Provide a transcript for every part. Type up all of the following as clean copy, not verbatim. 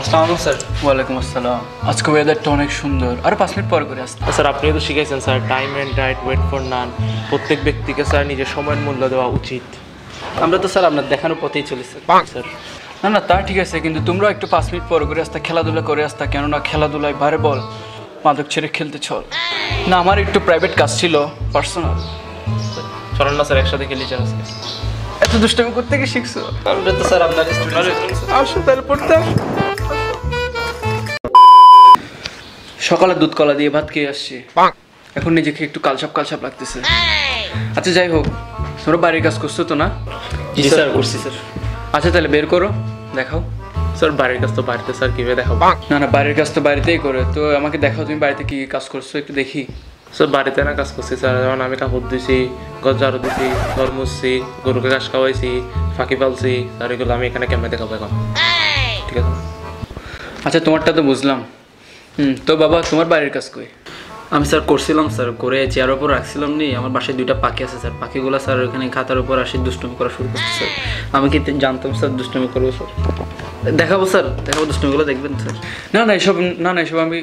আসসালামু আলাইকুম স্যার। ওয়ালাইকুম আসসালাম। আজকে ওয়েদারটা অনেক সুন্দর, আর 5 মিনিট পর করে আসতে। স্যার আপনি তো শিখাইছেন sir, time and right, wait for none. প্রত্যেক ব্যক্তিকে স্যার নিজের সময়ের মূল্য দেওয়া উচিত। আমরা তো স্যার আপনার দেখানোর পথেই চলেছি স্যার। না না, তা ঠিক আছে, কিন্তু তোমরা একটু 5 মিনিট পর করে আসতে, খেলাধুলা করে আসতে। কেননা খেলাধুলায় বাইরে বল, মাদক ছেড়ে খেলতে চল না। আমার একটু প্রাইভেট কাজ ছিল, পার্সোনাল। চলেন না স্যার, একসাথে খেলি স্যার আজকে। এত দুষ্টামি করতে গিয়ে শিখছো? আমরা তো স্যার আপনার আসো তাহলে পড়তে। সকালে দুধ কলা দিয়ে ভাত খেয়ে আসছি, এখন নিজেকে একটু কালসাপ কালসাপ লাগতেছে। আচ্ছা যাই হোক, তোমরা বাড়ির কাজ করছো তো না? জি স্যার, করছি স্যার। আচ্ছা তাহলে বের করো, দেখাও। স্যার বাড়ির কাজ তো বাড়িতে স্যার, কীভাবে দেখাবো? না না, বাড়ির কাজ তো বাড়িতেই করে, তো আমাকে দেখাও তুমি বাড়িতে কি কাজ করছো, একটু দেখি। স্যার বাড়িতে না কাজ করছি স্যার, যেমন আমি কাপড় ধুইছি, ঘর ঝাড়ু দিছি, ঘর মুছছি, গরুকে ঘাস খাওয়াইছি, ফাঁকি পালছি স্যার, এগুলো আমি এখানে কেমনে দেখাবো এখন? ঠিক আছে। আচ্ছা তোমারটা তো বুঝলাম। তো বাবা তোমার বাড়ির কাজ কই? আমি স্যার করছিলাম স্যার, করে চেয়ারের উপর রাখছিলাম নি। আমার বাসায় 2টা পাখি আছে স্যার, পাখিগুলো স্যার ওখানে খাতার উপর আসি দুষ্টুমি করা শুরু করছে স্যার। আমি কি জানতাম স্যার দুষ্টুমি করবো স্যার? দেখাবো স্যার, দেখাবো, দুষ্টুমিগুলো দেখবেন স্যার। না না এসব, না না এসব আমি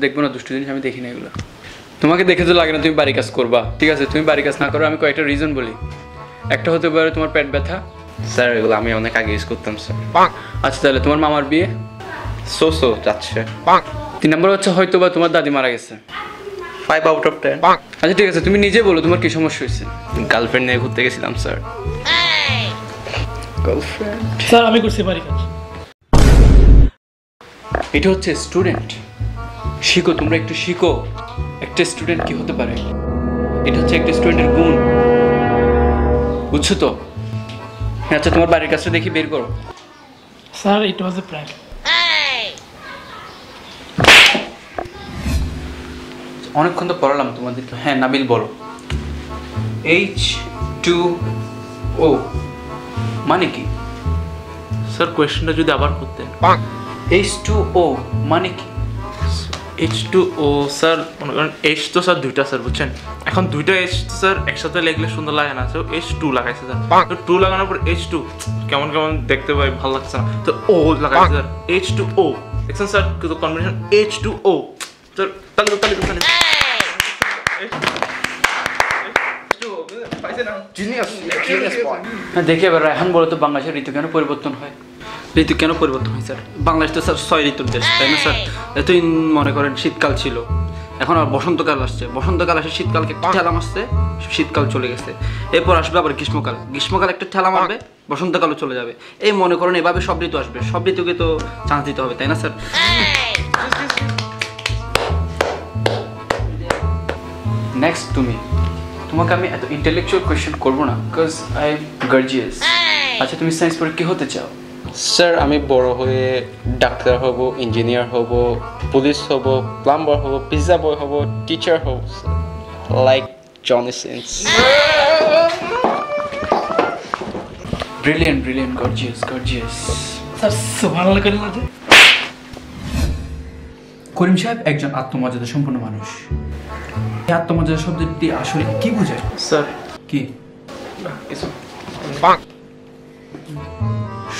দেখবো না, দুষ্টু জিনিস আমি দেখি না এগুলো। তোমাকে দেখে তো লাগে না তুমি বাড়ি কাজ করবা, ঠিক আছে? তুমি বাড়ি কাজ না করো, আমি কয়েকটা রিজন বলি। একটা হতে পারে তোমার পেট ব্যথা। স্যার এগুলো আমি অনেক আগে ইউজ করতাম স্যার। আচ্ছা তাহলে তোমার মামার বিয়ে। সো যাচ্ছে। 3 নম্বর হচ্ছে হয়তো বা তোমার দাদি মারা গেছে। 5 out of 10। আচ্ছা ঠিক আছে, তুমি নিজে বলো তোমার কি সমস্যা হয়েছে। গার্লফ্রেন্ড নিয়ে ঘুরতে গেছিলাম স্যার। গার্লফ্রেন্ড? স্যার আমি করছি বাড়ি কাজ। এটা হচ্ছে স্টুডেন্ট। শিখো, তোমরা একটু শিখো একটা স্টুডেন্ট কি হতে পারে। এটা হচ্ছে একটা স্টুডেন্টের গুণ, বুঝছো তো? আচ্ছা তোমার বাড়ির কাজটা দেখি, বের করো। স্যার ইট ওয়াজ এ প্র্যাঙ্ক। অনেকক্ষণ তো পড়ালাম তোমাদেরকে। হ্যাঁ নাবিল বলো। H2O মানে কি? স্যার কোয়েশ্চেনটা যদি আবার করতেন। H2O মানে কি? H2O স্যার, মনে করেন H তো স্যার 2টা স্যার, বুঝছেন? এখন 2টা H স্যার একসাথে লিখলে সুন্দর লাগে না, তো H2 লাগাইছে স্যার। তো 2 লাগানোর পর H2 কেমন কেমন দেখতে পাই, ভালো লাগছে না, তো O লাগাইছে স্যার, H2O। দেখছেন স্যার কিন্তু কম্বিনেশন H2O স্যার। তাহলে হ্যাঁ দেখি এবার রায়হান বলো তো, বাংলাদেশের ঋতু কেন পরিবর্তন হয়? ঋতু কেন পরিবর্তন হয় স্যার? বাংলাদেশ তো স্যার 6 ঋতুর দেশ, তাই না স্যার? এতই মনে করেন শীতকাল ছিল, এখন আর বসন্তকাল আসছে, বসন্তকাল আসে, শীতকালকে একটা ঠেলা মারছে, শীতকাল চলে গেছে। এরপর আসবে আবার গ্রীষ্মকাল, গ্রীষ্মকাল একটা ঠেলা মারবে, বসন্তকালও চলে যাবে। এই মনে করেন এভাবে সব ঋতু আসবে, সব ঋতুকে তো চান্স দিতে হবে, তাই না স্যার? নেক্সট তুমি, তোমাকে আমি এত ইন্টেলেকচুয়াল কোয়েশ্চেন করবো না, বিকজ আই এম গার্জিয়াস। আচ্ছা তুমি সায়েন্স পড়ে কি হতে চাও? স্যার আমি বড় হয়ে ডাক্তার হব, ইঞ্জিনিয়ার হব, পুলিশ হব, প্লাম্বার হব, পিৎজা বয় হব, টিচার হব, like Johnny Sins. Brilliant brilliant, gorgeous gorgeous. Sir সুবহানাল্লাহ করেন না যে। করিম সাহেব একজন আত্মমর্যাদা সম্পন্ন মানুষ। এই আত্মমর্যাদা শব্দটি আসলে কি বোঝায়? স্যার কি কিছু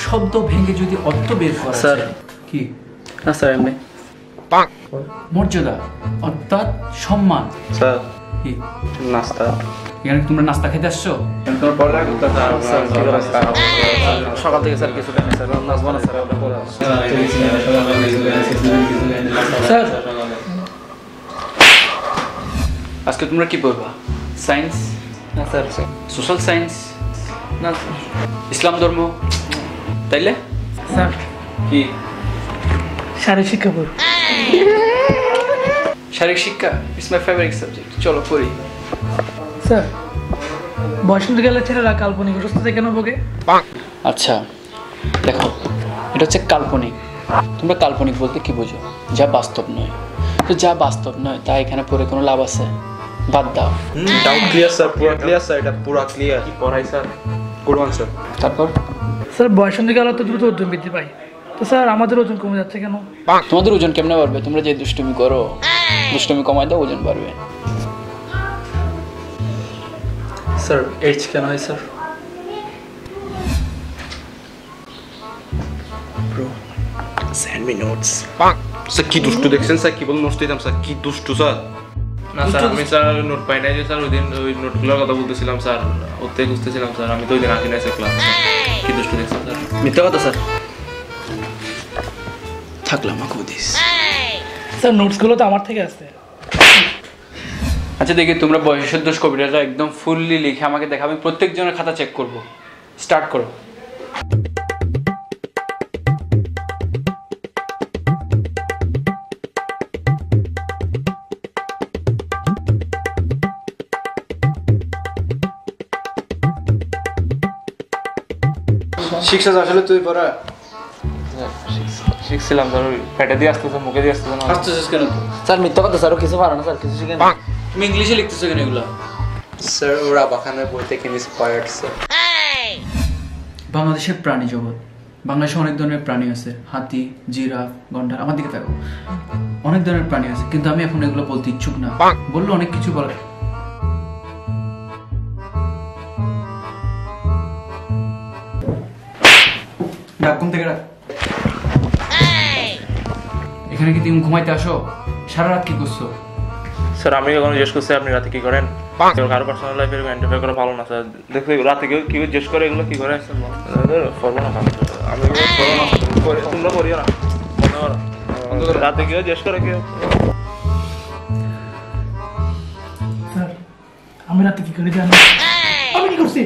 শব্দ ভেঙে যদি অর্থ বের করা স্যার। যায়, কি? না স্যার এমনি মর্যাদা অর্থাৎ সম্মান। স্যার কি? নাস্তা। এখানে তোমরা নাস্তা খেতে আসছো? তোমার পড়ালেখা করতে সকাল থেকে স্যার কিছু দেখেন স্যার, নাচবো না স্যার। স্যার আজকে তোমরা কি পড়বা? সায়েন্স? না স্যার। Social science? না ইসলাম ধর্ম? তাইলে স্যার কি? শারীরিক শিক্ষা পড়ব। শারীরিক শিক্ষা ইটস মাই ফেভারিট সাবজেক্ট, চলো পড়ি। স্যার বসন্তকালে ছেলেরা কাল্পনিক অসুস্থতা কেন ভোগে? আচ্ছা দেখো, এটা হচ্ছে কাল্পনিক। তোমরা কাল্পনিক বলতে কি বোঝো? যা বাস্তব নয়। তো যা বাস্তব নয় তা এখানে পড়ে কোনো লাভ আছে? বাদ দাও। ডাউট ক্লিয়ার স্যার, পুরো ক্লিয়ার স্যার, এটা পুরো ক্লিয়ার। কি পড়াই স্যার? Good answer. তারপর স্যার বসন্তকালে তো দ্রুত ওজন বৃদ্ধি পায়, তো স্যার আমাদের ওজন কমে যাচ্ছে কেন? তোমাদের ওজন কেমনে বাড়বে? তোমরা যে দুষ্টুমি করো, দুষ্টুমি কমাই দাও, ওজন বাড়বে। স্যার এইচ কেন হয় sir? Bro me notes. Sir কি দুষ্টু দেখছেন স্যার, কি বল নোটস দিতাম স্যার, কি দুষ্টু স্যার। না স্যার আমি স্যার নোট পাই নাই যে স্যার ওই দিন ওই নোটগুলোর কথা বলতেছিলাম স্যার, ওতে খুঁজতেছিলাম স্যার, আমি তো ওই দিন আসি নাই স্যার ক্লাস। কি দুষ্টু দেখছেন স্যার? মিথ্যা কথা স্যার। থাকলাম দিস। স্যার নোটসগুলো তো আমার থেকে আসছে। আচ্ছা দেখি তোমরা বয়সের দোষ কবিতাটা একদম ফুললি লিখে আমাকে দেখা, আমি প্রত্যেকজনের খাতা চেক করব। স্টার্ট করো। শিক্ষা আসলে তুই পড়া শিখছিলাম স্যার, ওই পেটে দিয়ে আসতেছে, মুখে দিয়ে আসতেছে না। আসতেছিস কেন তুই? স্যার মিথ্যা কথা স্যার, ও কিছু পারে না স্যার, কিছু শিখেন। তুমি ইংলিশে লিখতেছো কেন এগুলো? স্যার ওরা বাখানের বই থেকে ইন্সপায়ার্ড স্যার। বাংলাদেশের প্রাণী জগৎ, বাংলাদেশে অনেক ধরনের প্রাণী আছে, হাতি, জিরাফ, গন্ডার, আমার দিকে থাকো, অনেক ধরনের প্রাণী আছে, কিন্তু আমি এখন এগুলো বলতে ইচ্ছুক না। বললো অনেক কিছু বলে। ডাক কোন থেকে ডাক। এখানে কি তুমি ঘুমাইতে আসো? সারা রাত কি করছো? স্যার আমি কখনো জিজ্ঞেস করছি আপনি রাতে কি করেন? কারো পার্সোনাল লাইফে ইন্টারফেয়ার করা ভালো না স্যার। দেখো রাতে কেউ কি জিজ্ঞেস করে, এগুলো কি করে করবো না, আমি করবো না, তোমরা করিও না, রাতে কেউ জিজ্ঞেস করে কেউ। স্যার আমি রাতে কি করে জানি? আমি কি করছি?